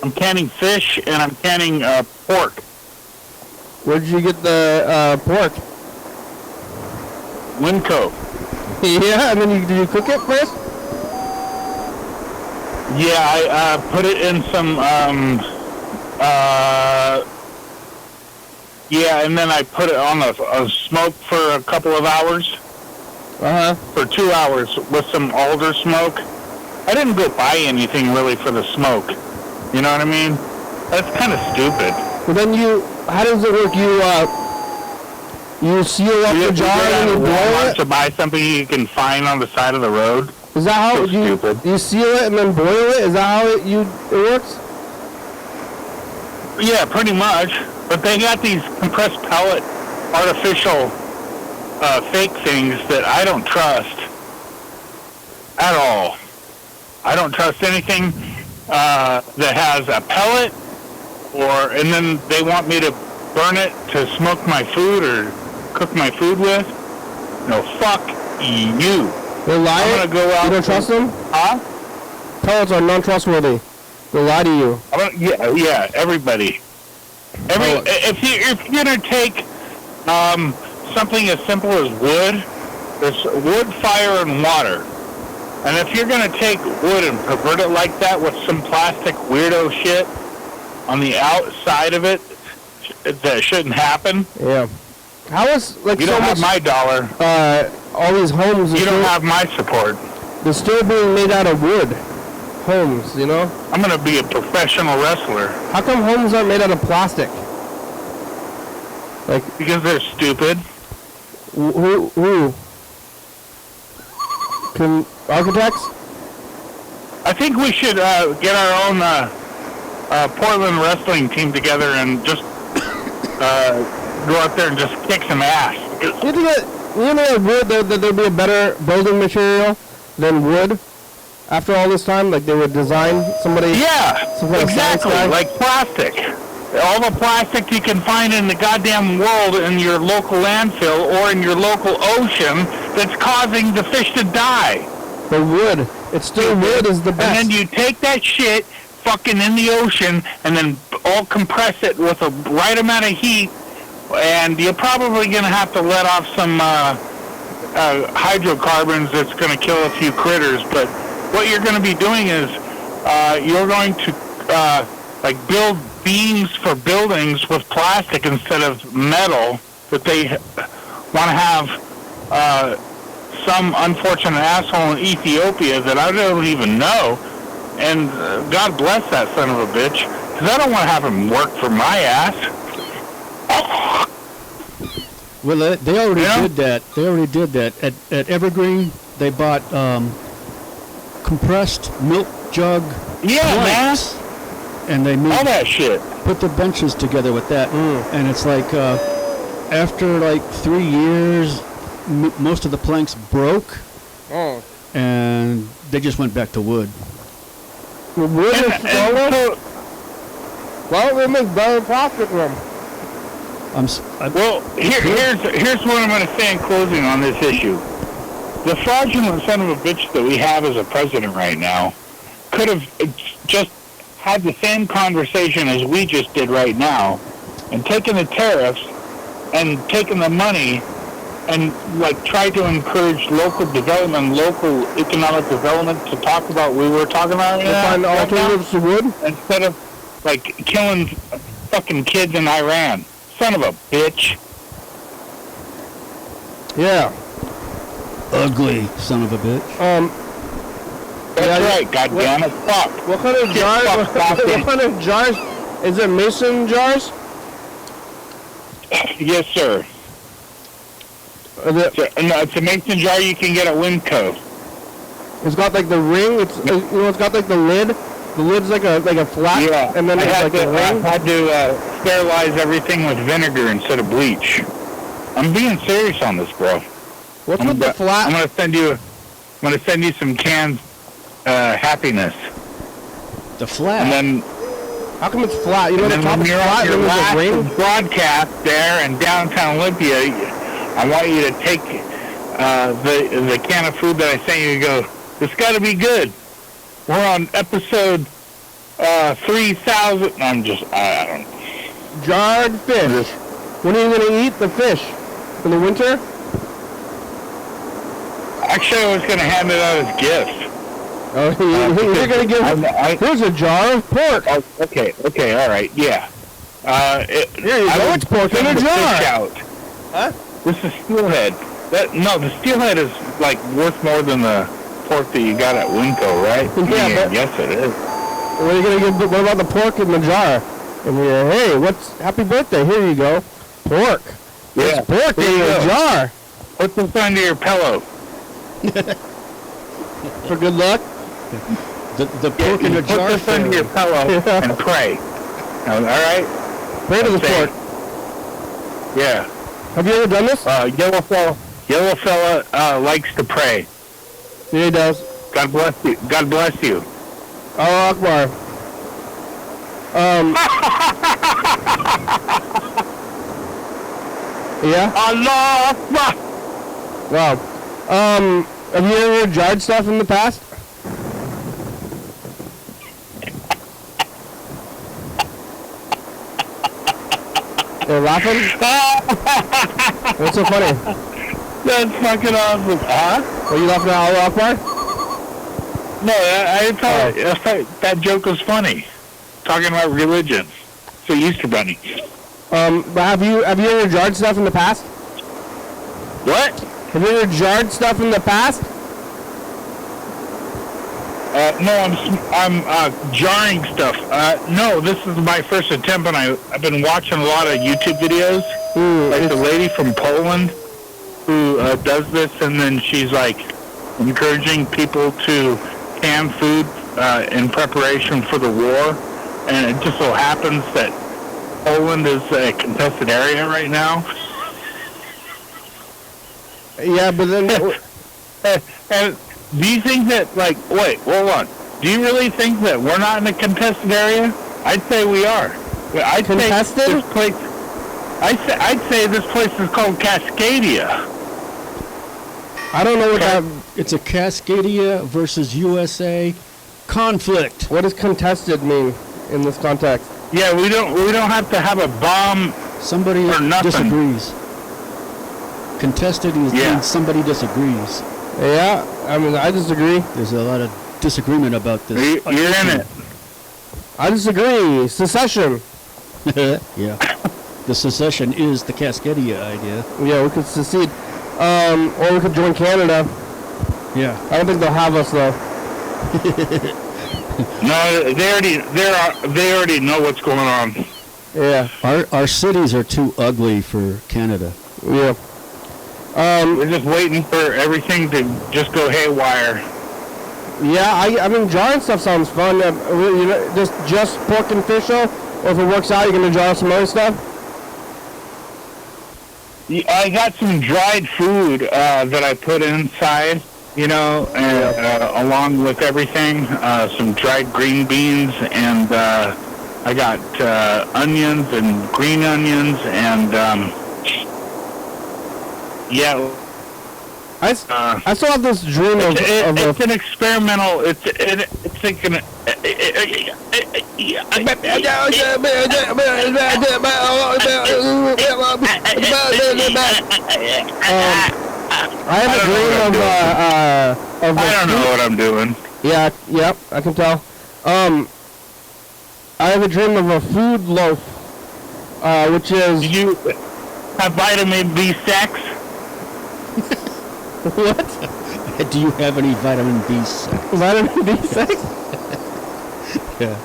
D: I'm canning fish and I'm canning pork.
A: Where did you get the pork?
D: Winco.
A: Yeah, and then did you cook it first?
D: Yeah, I put it in some, yeah, and then I put it on a smoke for a couple of hours.
A: Uh-huh.
D: For 2 hours with some alder smoke. I didn't go buy anything really for the smoke. You know what I mean? That's kind of stupid.
A: Well, then how does it work? You seal up the jar and you boil it?
D: To buy something you can find on the side of the road.
A: Is that how you seal it and then boil it? Is that how it works?
D: Yeah, pretty much. But they got these compressed pellet, artificial, fake things that I don't trust at all. I don't trust anything that has a pellet, and then they want me to burn it to smoke my food or cook my food with. No, fuck you.
A: They lie.
D: I'm gonna go out.
A: You don't trust them?
D: Huh?
A: Pellets are non-trustworthy. They lie to you.
D: Yeah, everybody. If you're gonna take something as simple as wood, there's wood, fire, and water. And if you're gonna take wood and pervert it like that with some plastic weirdo shit on the outside of it, that shouldn't happen.
A: Yeah. How is
D: you
A: so
D: don't
A: much?
D: Have my dollar.
A: All these homes.
D: You don't have my support.
A: They're still being made out of wood. Homes, you know.
D: I'm gonna be a professional wrestler.
A: How come homes aren't made out of plastic?
D: Because they're stupid.
A: Who? Can architects?
D: I think we should get our own Portland wrestling team together and just go out there and just kick some ass.
A: You think that wood that there'd be a better building material than wood after all this time? Like they would design somebody.
D: Yeah, exactly. Like plastic. All the plastic you can find in the goddamn world in your local landfill or in your local ocean that's causing the fish to die.
A: The wood. It's still wood is the best.
D: And then you take that shit fucking in the ocean and then all compress it with a right amount of heat, and you're probably going to have to let off some hydrocarbons that's going to kill a few critters. But what you're going to be doing is you're going to build beams for buildings with plastic instead of metal that they want to have some unfortunate asshole in Ethiopia that I don't even know, and God bless that son of a bitch, because I don't want to have him work for my ass.
B: Well, they already did that. They already did that. At Evergreen, they bought compressed milk jug planks, and they made
D: all that shit.
B: Put the benches together with that, and it's like after like 3 years, most of the planks broke, and they just went back to wood.
A: Wood is stronger? Why don't we make better plastic from?
D: Well, here's what I'm going to say in closing on this issue. The fraudulent son of a bitch that we have as a president right now could have just had the same conversation as we just did right now and taken the tariffs and taken the money and try to encourage local development, local economic development to talk about what we were talking about.
A: To find alternatives to wood?
D: Instead of killing fucking kids in Iran. Son of a bitch.
A: Yeah.
B: Ugly son of a bitch.
D: That's right, goddammit. Fuck.
A: What kind of jars? What kind of jars? Is it mason jars?
D: Yes, sir. It's a mason jar you can get at Winco.
A: It's got the ring. It's got the lid. The lid's like a flat.
D: Yeah.
A: And then it's a ring.
D: I had to sterilize everything with vinegar instead of bleach. I'm being serious on this, bro.
A: What's with the flat?
D: I'm gonna send you some canned happiness.
B: The flat.
D: And then
A: how come it's flat? You know the top is
D: you're
A: flat.
D: On your
A: last
D: broadcast there in downtown Olympia, I want you to take the can of food that I sent you and go, it's got to be good. We're on episode 3,000. I don't know.
A: Jarred fish. When are you going to eat the fish? In the winter?
D: Actually, I was going to hand it out as gifts.
A: Oh, you're going to give... here's a jar of pork.
D: Oh, okay, all right, yeah.
A: Here you go, it's pork in a jar. Huh?
D: This is steelhead. The steelhead is like worth more than the pork that you got at Winco, right?
A: Yeah, but
D: yes, it is.
A: What are you gonna give? What about the pork in the jar? And we're hey, happy birthday? Here you go, pork.
D: Yeah,
A: it's pork in a jar.
D: Put this under your pillow.
A: For good luck.
B: The pork in a jar.
D: Put this under your pillow and pray. All right.
A: Pray to the pork.
D: Yeah.
A: Have you ever done this?
D: Yellow fella likes to pray.
A: Yeah, he does.
D: God bless you. God bless you.
A: Allah Akbar. Yeah?
D: Allah Akbar.
A: Wow. Have you ever jarred stuff in the past? You're laughing? What's so funny?
D: That's fucking awesome. Huh?
A: Are you laughing at Allah Akbar?
D: No, I thought that joke was funny. Talking about religion. So Easter Bunny.
A: But have you ever jarred stuff in the past?
D: What?
A: Have you ever jarred stuff in the past?
D: No, I'm jarring stuff. No, this is my first attempt, and I've been watching a lot of YouTube videos. Like the lady from Poland who does this, and then she's like encouraging people to can food in preparation for the war. And it just so happens that Poland is a contested area right now.
A: Yeah, but then...
D: and do you think that, like, wait, hold on. Do you really think that we're not in a contested area? I'd say we are. I'd
A: contested?
D: Say this place, I'd say this place is called Cascadia.
A: I don't know what that...
B: It's a Cascadia versus USA conflict.
A: What does contested mean in this context?
D: Yeah, we don't have to have a bomb.
B: Somebody
D: or nothing.
B: disagrees. Contested means somebody disagrees.
A: Yeah, I mean, I disagree.
B: There's a lot of disagreement about this.
D: You're in it.
A: I disagree. Secession.
B: Yeah. The secession is the Cascadia idea.
A: Yeah, we could secede. Or we could join Canada.
B: Yeah.
A: I don't think they'll have us, though.
D: No, they already know what's going on.
A: Yeah.
B: Our cities are too ugly for Canada.
A: Yeah.
D: We're just waiting for everything to just go haywire.
A: Yeah, I mean, jarring stuff sounds fun. You know, just pork and fish, though? Or if it works out, you're going to jar some other stuff?
D: I got some dried food that I put inside, you know, and, along with everything. Some dried green beans, and I got onions and green onions, and
A: I still have this dream of
D: it's an experimental. It's like an.
A: I have a dream of
D: I don't know what I'm doing.
A: Yeah, yep, I can tell. I have a dream of a food loaf, which is...
D: Do you have vitamin B6?
A: What?
B: Do you have any vitamin B6?
A: Vitamin B6?
B: Yeah.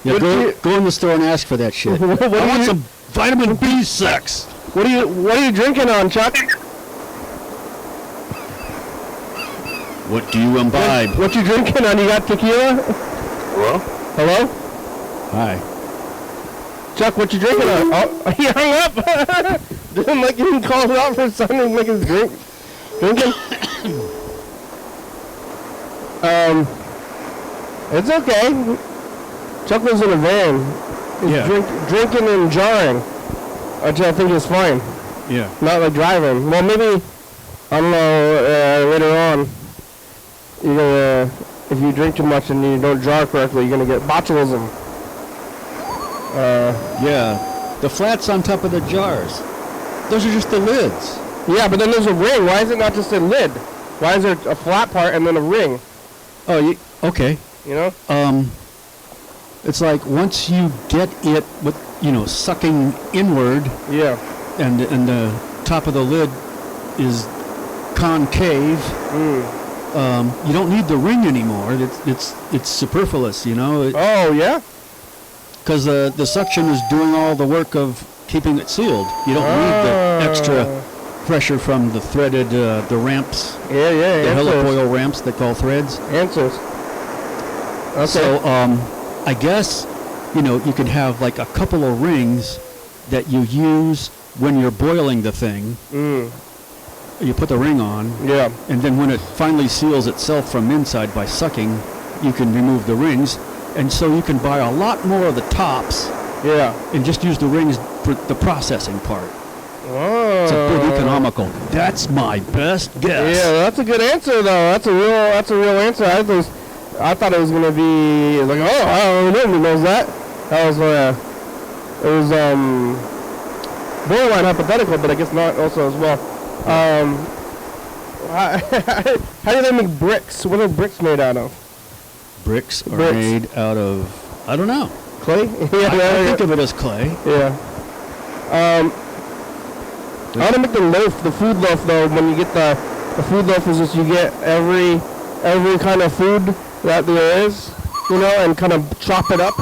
B: Yeah, go in the store and ask for that shit.
A: What
B: I want some vitamin B6.
A: What are you drinking on, Chuck?
B: What do you imbibe?
A: What you drinking on? You got tequila?
D: Hello?
A: Hello?
B: Hi.
A: Chuck, what you drinking on? Oh, he hung up. Didn't like even call out for something like his drink. Drinking? It's okay. Chuck was in a van. He's drinking and jarring, which I think is fine.
B: Yeah.
A: Not like driving. Well, maybe, I don't know, later on, you're gonna, if you drink too much and you don't jar correctly, you're gonna get botulism.
B: Yeah. The flats on top of the jars. Those are just the lids.
A: Yeah, but then there's a ring. Why is it not just a lid? Why is there a flat part and then a ring?
B: Oh, okay.
A: You know?
B: It's like once you get it with, sucking inward,
A: Yeah.
B: and the top of the lid is concave, you don't need the ring anymore. It's superfluous,
A: Oh, yeah?
B: because the suction is doing all the work of keeping it sealed. You don't need the extra pressure from the threaded the ramps,
A: Yeah, yeah,
B: the
A: answers.
B: helicoil ramps they call threads.
A: Answers. Okay.
B: So I guess you could have like a couple of rings that you use when you're boiling the thing. You put the ring on,
A: Yeah.
B: and then when it finally seals itself from inside by sucking, you can remove the rings, and so you can buy a lot more of the tops
A: Yeah.
B: and just use the rings for the processing part.
A: Oh.
B: It's a bit economical. That's my best guess.
A: Yeah, that's a good answer though. That's a real answer. I thought it was gonna be like, oh, I don't know, who knows that? That was it was borderline hypothetical, but I guess not also as well. How do they make bricks? What are bricks made out of?
B: Bricks are
A: Bricks.
B: made out of, I don't know.
A: Clay? Yeah,
B: I think of it as clay.
A: yeah. I want to make the loaf, the food loaf though. When you get the food loaf, is just you get every kind of food that there is, and kind of chop it up,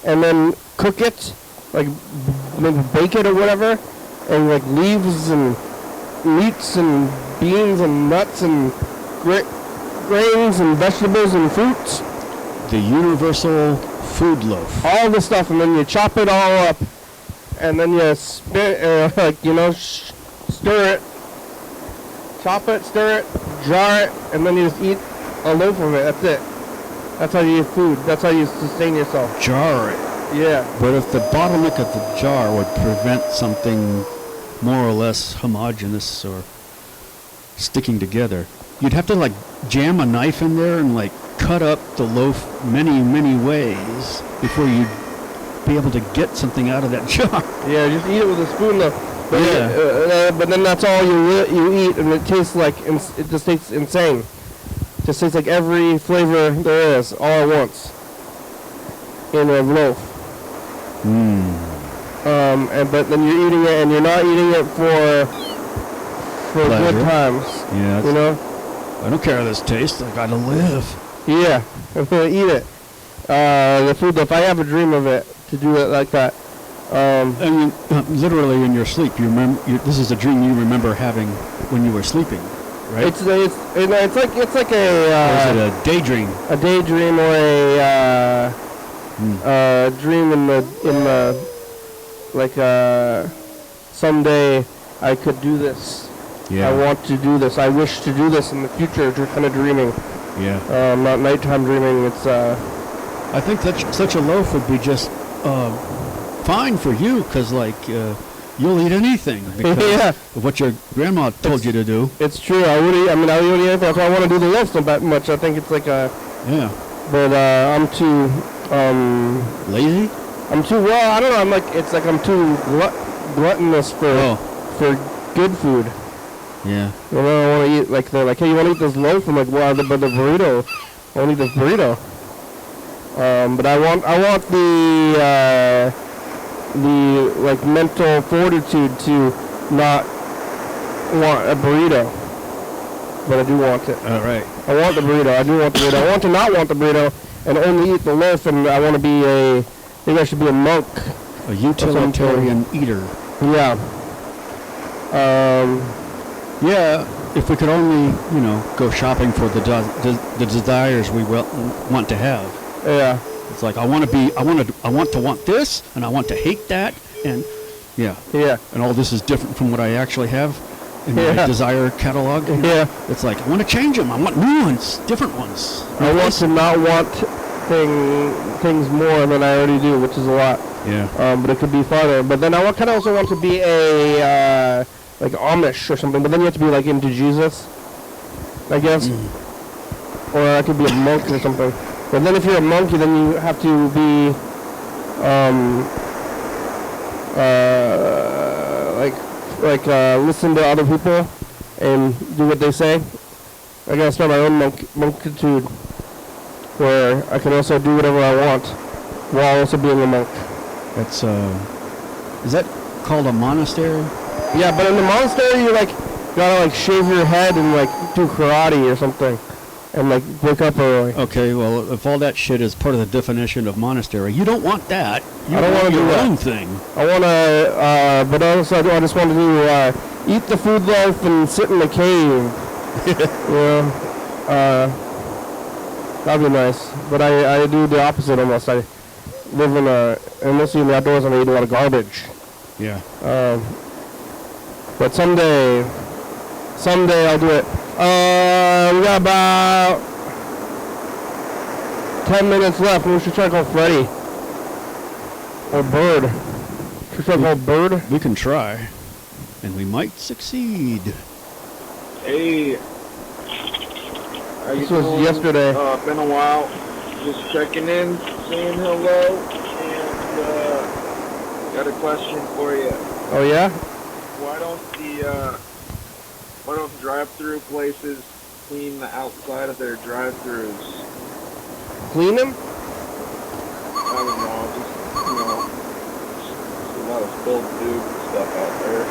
A: and then cook it, like maybe bake it or whatever, and like leaves and meats and beans and nuts and grains and vegetables and fruits.
B: The universal food loaf.
A: All the stuff, and then you chop it all up, and then you stir it, chop it, stir it, jar it, and then you just eat a loaf of it. That's it. That's how you eat food. That's how you sustain yourself.
B: Jar it.
A: Yeah.
B: But if the bottleneck of the jar would prevent something more or less homogeneous or sticking together, you'd have to like jam a knife in there and like cut up the loaf many, many ways before you'd be able to get something out of that jar.
A: Yeah, just eat it with a spoon though. But
B: Yeah.
A: but then that's all you eat, and it tastes like it just tastes insane. It just tastes like every flavor there is all at once in a loaf. But then you're eating it, and you're not eating it for
B: Pleasure.
A: good times.
B: Yeah. I don't care how this tastes. I gotta live.
A: Yeah, I'm gonna eat it. The food loaf. I have a dream of it to do it like that.
B: I mean, literally in your sleep, you remember. This is a dream you remember having when you were sleeping, right?
A: It's like
B: or is it a daydream?
A: a daydream or a dream in the like someday I could do this.
B: Yeah.
A: I want to do this. I wish to do this in the future. Kind of dreaming,
B: Yeah.
A: not nighttime dreaming. It's
B: I think that such a loaf would be just fine for you, because you'll eat anything because
A: Yeah.
B: of what your grandma told you to do.
A: it's true. I would eat. I mean, I would eat anything. That's why I want to do the loaf so much. I think it's like a.
B: Yeah.
A: But I'm too.
B: Lazy?
A: I'm too. Well, I don't know. It's like I'm too gluttonous for good food.
B: Yeah.
A: You know, I want to eat, like, they're like, hey, you want to eat this loaf? I'm like, well, but the burrito. I want to eat this burrito. But I want the like, mental fortitude to not want a burrito. But I do want it.
B: All right.
A: I want the burrito. I do want the burrito. I want to not want the burrito and only eat the loaf, and I want to be maybe I should be a monk.
B: A utilitarian eater.
A: Yeah.
B: Yeah, if we could only, go shopping for the desires we want to have.
A: Yeah.
B: It's like I want to want this, and I want to hate that, and yeah, and all this is different from what I actually have in my desire catalog.
A: Yeah.
B: It's like I want to change them. I want new ones, different ones.
A: I want to not want things more than I already do, which is a lot.
B: Yeah.
A: But it could be farther. But then I kind of also want to be a like Amish or something, but then you have to be like into Jesus, I guess. Or I could be a monk or something. But then if you're a monk, then you have to be, listen to other people and do what they say. I gotta start my own monkitude, where I can also do whatever I want while also being a monk.
B: That's is that called a monastery?
A: Yeah, but in the monastery you like gotta like shave your head and like do karate or something, and like wake up early.
B: Okay, well, if all that shit is part of the definition of monastery, you don't want that. You
A: I don't want to do
B: your
A: that.
B: own thing.
A: I wanna, but also I just want to do eat the food loaf and sit in the cave. That'd be nice. But I do the opposite almost. I live mostly in the outdoors and I eat a lot of garbage.
B: Yeah.
A: But someday I'll do it. We got about 10 minutes left. We should try to call Freddy. Or Bird. Should we try to call Bird?
B: We can try. And we might succeed.
F: Hey, how you
A: This was
F: doing?
A: yesterday.
F: Been a while. Just checking in, saying hello, and got a question for you.
A: Oh yeah?
F: Why don't drive-through places clean the outside of their drive-throughs?
A: Clean them?
F: I don't know, just a lot of spilled food and stuff out there.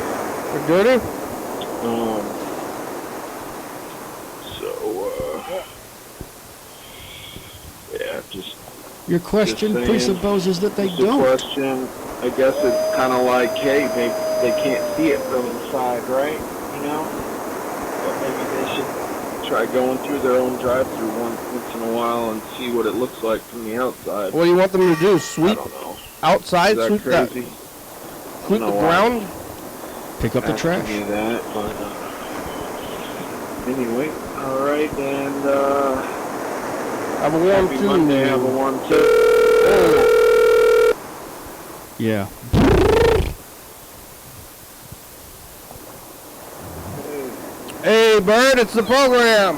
A: They're dirty?
F: Yeah, just
B: Your question
F: saying.
B: presupposes that they
F: the
B: don't.
F: question, I guess it's kind of like, hey, they can't see it from inside, right? You know? But maybe they should try going through their own drive-through once in a while and see what it looks like from the outside.
A: What do you want them to do?
F: I
A: Sweep
F: don't know.
A: outside?
F: Is that
A: Sweep that?
F: crazy?
A: Sweep the
F: No,
A: ground?
B: Pick up the
F: Asking
B: trash.
F: you that, but anyway, all right, and
A: Have a warm
F: happy
A: too.
F: Monday, have a warm too.
B: Yeah.
A: Hey, Bird, it's the program.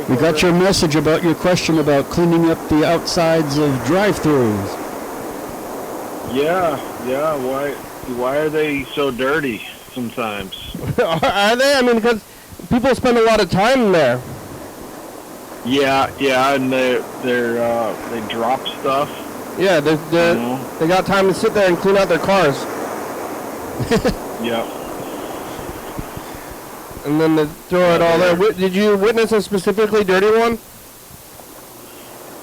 B: We got your message about your question about cleaning up the outsides of drive-throughs.
F: Yeah. Why are they so dirty sometimes?
A: Are they? I mean, because people spend a lot of time there.
F: Yeah, and they drop stuff.
A: Yeah, they got time to sit there and clean out their cars.
F: Yeah.
A: And then they throw it all there. Did you witness a specifically dirty one?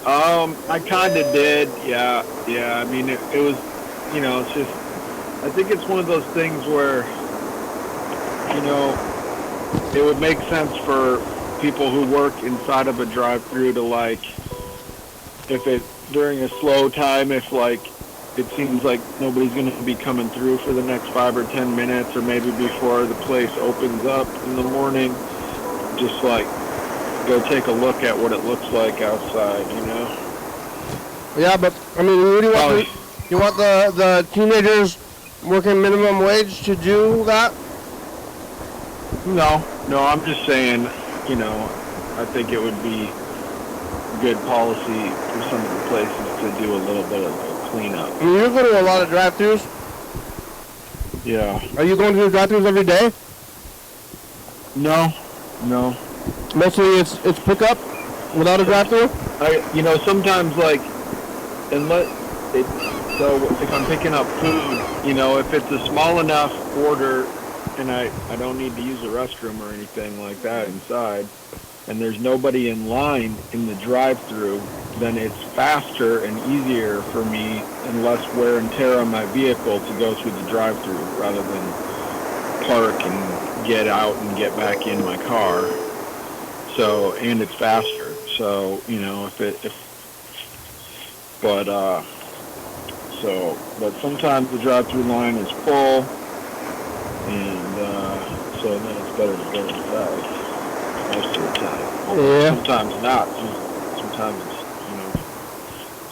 F: I kind of did. Yeah. I mean, it was, it's just, I think it's one of those things where, it would make sense for people who work inside of a drive-through to, like, if it, during a slow time, if, like, it seems like nobody's going to be coming through for the next 5 or 10 minutes, or maybe before the place opens up in the morning, just, like, go take a look at what it looks like outside,
A: Yeah, but, I mean, what do you want? You want the teenagers working minimum wage to do that?
F: No, I'm just saying, I think it would be good policy for some of the places to do a little bit of a cleanup.
A: I mean, you're going to a lot of drive-thrus.
F: Yeah.
A: Are you going to the drive-thrus every day?
F: No.
A: Mostly it's pickup without a drive-thru?
F: Sometimes, like, so if I'm picking up food, if it's a small enough order and I don't need to use a restroom or anything like that inside, and there's nobody in line in the drive-thru, then it's faster and easier for me and less wear and tear on my vehicle to go through the drive-thru rather than park and get out and get back in my car. So, and it's faster. So, but sometimes the drive-thru line is full, and so then it's better to go inside most of the time.
A: Yeah.
F: Sometimes not. Sometimes it's,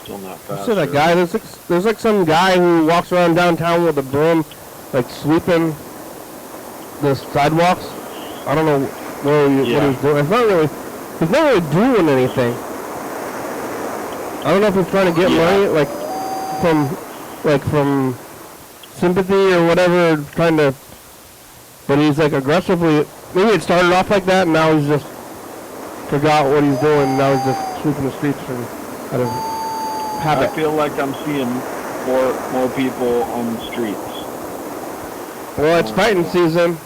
F: still not faster.
A: So that guy, there's like some guy who walks around downtown with a broom, like sweeping the sidewalks. I don't know what he's doing. He's not really doing anything. I don't know if he's trying to get money, from sympathy or whatever, trying to. But he's like aggressively. Maybe it started off like that, and now he's just forgot what he's doing. Now he's just sweeping the streets out of habit.
F: I feel like I'm seeing more people on the streets.
A: Well, it's fighting season.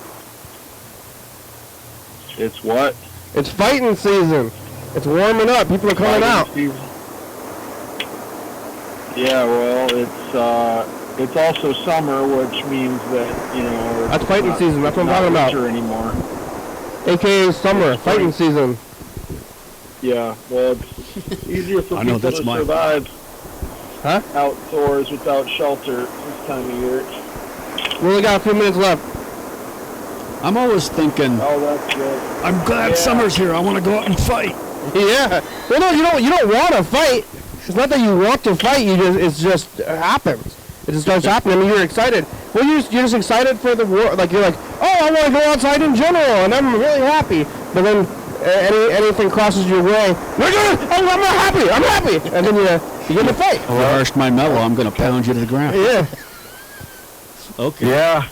F: It's what?
A: It's fighting season. It's warming up. People are coming out.
F: Season. Yeah, well, it's also summer, which means that, you know,
A: That's fighting season. That's what I'm talking about.
F: Winter anymore.
A: AKA summer, fighting season.
F: Yeah, well, it's easier for people to survive outdoors without shelter this time of year.
A: We only got a few minutes left.
B: I'm always thinking,
F: oh, that's good.
B: I'm glad summer's here. I want to go out and fight.
A: Yeah. Well, no, you don't want to fight. It's not that you want to fight. It just happens. It just starts happening. I mean, you're excited. Well, you're just excited for the war. Like, you're like, oh, I want to go outside in general, and I'm really happy. But then anything crosses your way, I'm not happy. I'm happy. And then you get to fight.
B: If you harshed my mellow, I'm going to pound you to the ground.
A: Yeah.
B: Okay.
F: Yeah.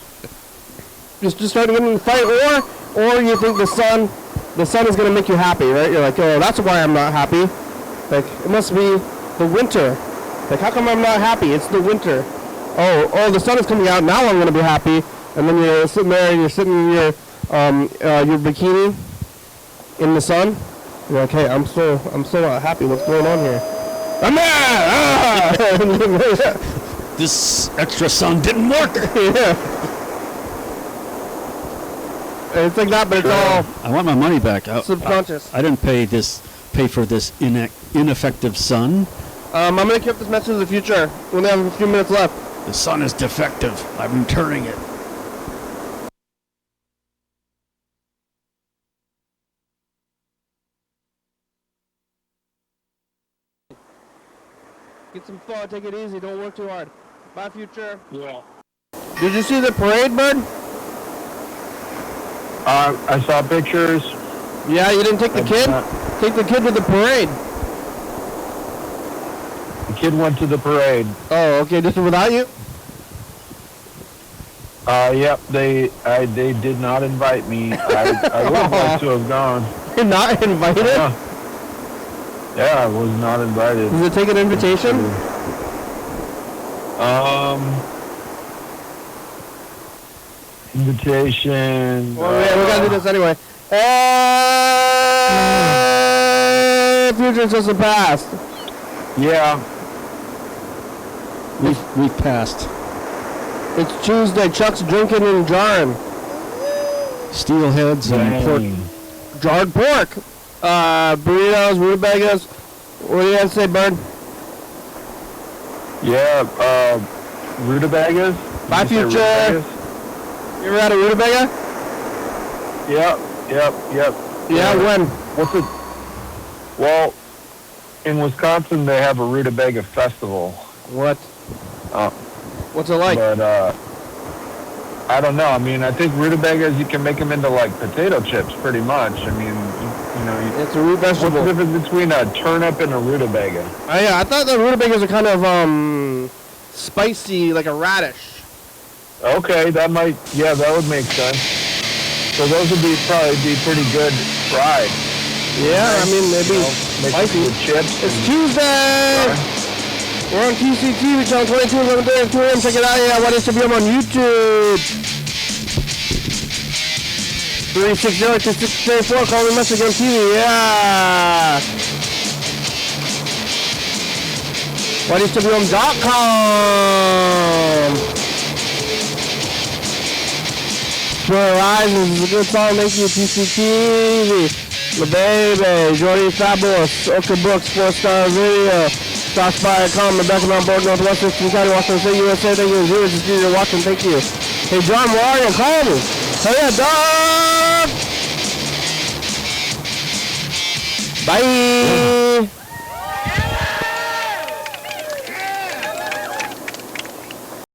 A: Just start getting in the fight, or you think the sun is going to make you happy, right? You're like, oh, that's why I'm not happy. Like, it must be the winter. Like, how come I'm not happy? It's the winter. Oh, the sun is coming out. Now I'm going to be happy. And then you're sitting there and you're sitting in your bikini in the sun. You're like, hey, I'm so not happy. What's going on here? I'm mad! Ah!
B: This extra sun didn't work.
A: Yeah. It's like that, but it's all
B: I want my money back.
A: subconscious.
B: I didn't pay for this ineffective sun.
A: I'm going to keep this message in the future. We only have a few minutes left.
B: The sun is defective. I'm returning it.
A: Get some fun. Take it easy. Don't work too hard. Bye, future.
F: Yeah.
A: Did you see the parade, Bird?
F: I saw pictures.
A: Yeah, you didn't take the kid? Take the kid to the parade.
F: The kid went to the parade.
A: Oh, okay. Just without you?
F: Yep. They did not invite me. I would like to have gone.
A: You're not invited?
F: Yeah, I was not invited.
A: Does it take an invitation?
F: Invitation.
A: Well, yeah, we gotta do this anyway. Future's just a past.
F: Yeah.
B: We've passed.
A: It's Tuesday. Chuck's drinking and jarring.
B: Steelheads and pork.
A: Jarred pork. Burritos, rutabagas. What do you have to say, Bird?
F: Yeah, rutabagas.
A: Bye, future. You ever had a rutabaga?
F: Yep.
A: Yeah, when?
F: What's it? Well, in Wisconsin they have a rutabaga festival.
A: What? What's it like?
F: But I don't know. I mean, I think rutabagas, you can make them into like potato chips, pretty much. I mean, you know,
A: it's a root vegetable.
F: What's the difference between a turnip and a rutabaga?
A: Yeah, I thought the rutabagas are kind of spicy, like a radish.
F: Okay, that would make sense. So those would probably be pretty good fried.
A: Yeah, I mean, maybe spicy.
F: With chips.
A: It's Tuesday! We're on TCTV, channel 22, 11:30, 2 a.m. Check it out, yeah, YDHWM on YouTube. 360-2634, call me message on TV, yeah! YDHWM.com. Horizons is a good song. Thank you, TCTV. My baby, Jordy Fabulous, Oka Brooks, 4-star video. Stop by, comment, back on board, Northwest Thurston County, Washington State, USA. Thank you, viewers, just you're watching. Thank you. Hey, John, where are you? Call me. Hey, yeah, dog. Bye.